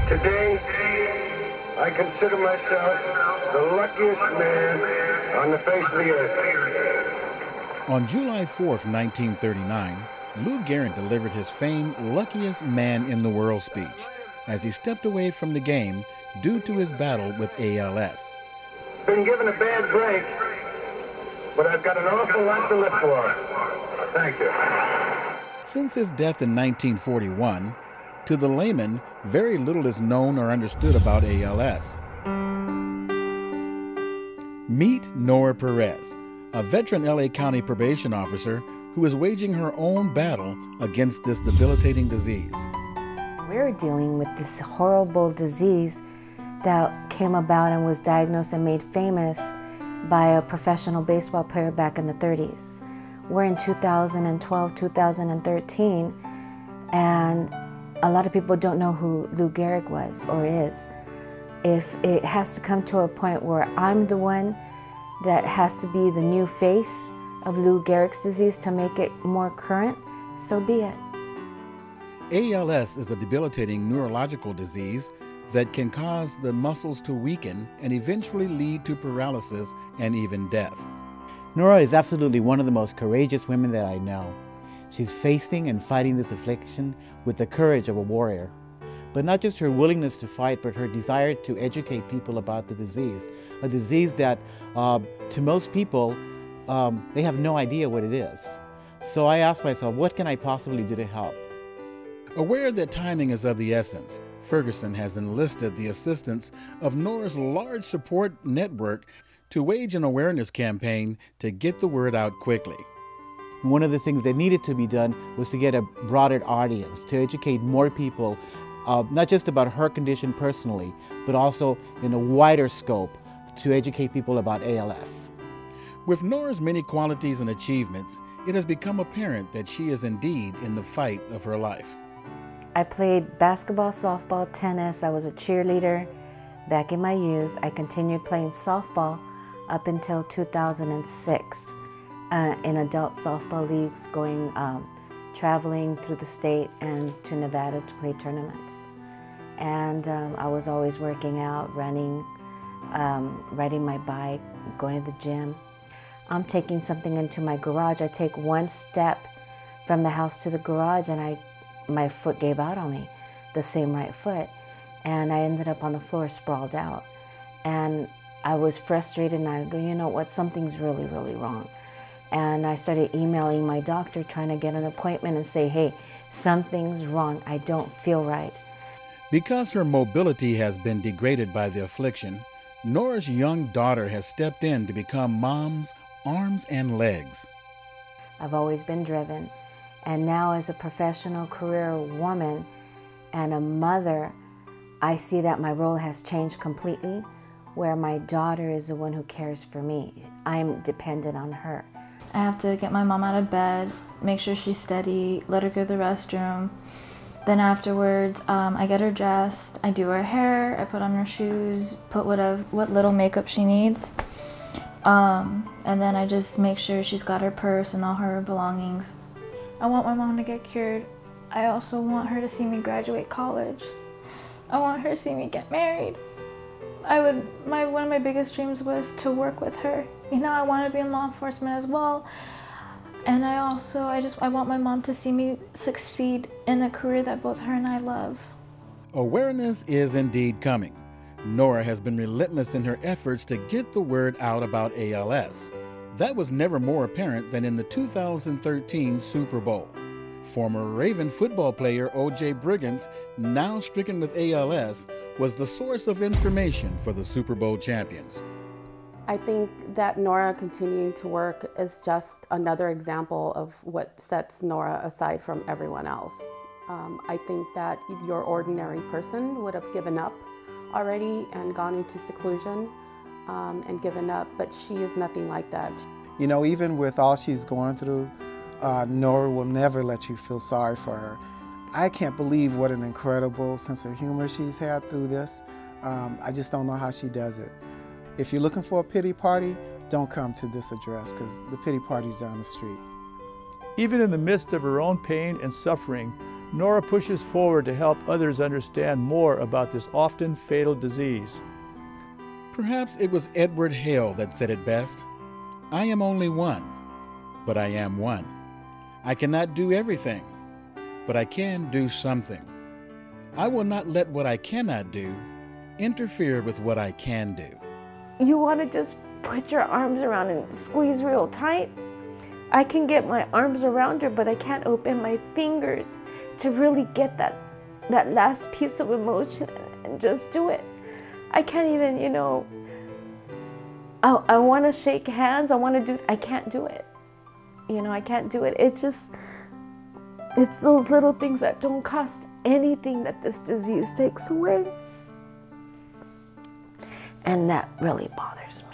Today, I consider myself the luckiest man on the face of the earth. On July 4th, 1939, Lou Gehrig delivered his famed luckiest man in the world speech as he stepped away from the game due to his battle with ALS. Been given a bad break, but I've got an awful lot to live for. Thank you. Since his death in 1941, to the layman, very little is known or understood about ALS. Meet Nora Perez, a veteran LA County probation officer who is waging her own battle against this debilitating disease. We're dealing with this horrible disease that came about and was diagnosed and made famous by a professional baseball player back in the 30s. We're in 2012, 2013, and a lot of people don't know who Lou Gehrig was or is. If it has to come to a point where I'm the one that has to be the new face of Lou Gehrig's disease to make it more current, so be it. ALS is a debilitating neurological disease that can cause the muscles to weaken and eventually lead to paralysis and even death. Nora is absolutely one of the most courageous women that I know. She's facing and fighting this affliction with the courage of a warrior. But not just her willingness to fight, but her desire to educate people about the disease. A disease that, to most people, they have no idea what it is. So I asked myself, what can I possibly do to help? Aware that timing is of the essence, Ferguson has enlisted the assistance of Nora's large support network to wage an awareness campaign to get the word out quickly. One of the things that needed to be done was to get a broader audience, to educate more people, not just about her condition personally, but also in a wider scope to educate people about ALS. With Nora's many qualities and achievements, it has become apparent that she is indeed in the fight of her life. I played basketball, softball, tennis. I was a cheerleader back in my youth. I continued playing softball up until 2006 in adult softball leagues, going traveling through the state and to Nevada to play tournaments. And I was always working out, running, riding my bike, going to the gym. I'm taking something into my garage. I take one step from the house to the garage and my foot gave out on me, the same right foot. And I ended up on the floor sprawled out. And I was frustrated and I go, you know what, something's really, really wrong. And I started emailing my doctor trying to get an appointment and say, hey, something's wrong, I don't feel right. Because her mobility has been degraded by the affliction, Nora's young daughter has stepped in to become Mom's arms and legs. I've always been driven, and now as a professional career woman and a mother, I see that my role has changed completely, where my daughter is the one who cares for me. I'm dependent on her. I have to get my mom out of bed, make sure she's steady, let her go to the restroom. Then afterwards, I get her dressed, I do her hair, I put on her shoes, put what little makeup she needs. And then I just make sure she's got her purse and all her belongings. I want my mom to get cured. I also want her to see me graduate college. I want her to see me get married. One of my biggest dreams was to work with her. You know, I want to be in law enforcement as well. And I want my mom to see me succeed in the career that both her and I love. Awareness is indeed coming. Nora has been relentless in her efforts to get the word out about ALS. That was never more apparent than in the 2013 Super Bowl. Former Raven football player O.J. Briggs, now stricken with ALS, was the source of information for the Super Bowl champions. I think that Nora continuing to work is just another example of what sets Nora aside from everyone else. I think that your ordinary person would have given up already and gone into seclusion and given up, but she is nothing like that. You know, even with all she's going through, Nora will never let you feel sorry for her. I can't believe what an incredible sense of humor she's had through this. I just don't know how she does it. If you're looking for a pity party, don't come to this address because the pity party's down the street. Even in the midst of her own pain and suffering, Nora pushes forward to help others understand more about this often fatal disease. Perhaps it was Edward Hale that said it best. I am only one, but I am one. I cannot do everything, but I can do something. I will not let what I cannot do interfere with what I can do. You want to just put your arms around and squeeze real tight? I can get my arms around her, but I can't open my fingers to really get that last piece of emotion and just do it. I can't even, you know, I want to shake hands, I can't do it. You know, I can't do it. It's those little things that don't cost anything that this disease takes away. And that really bothers me.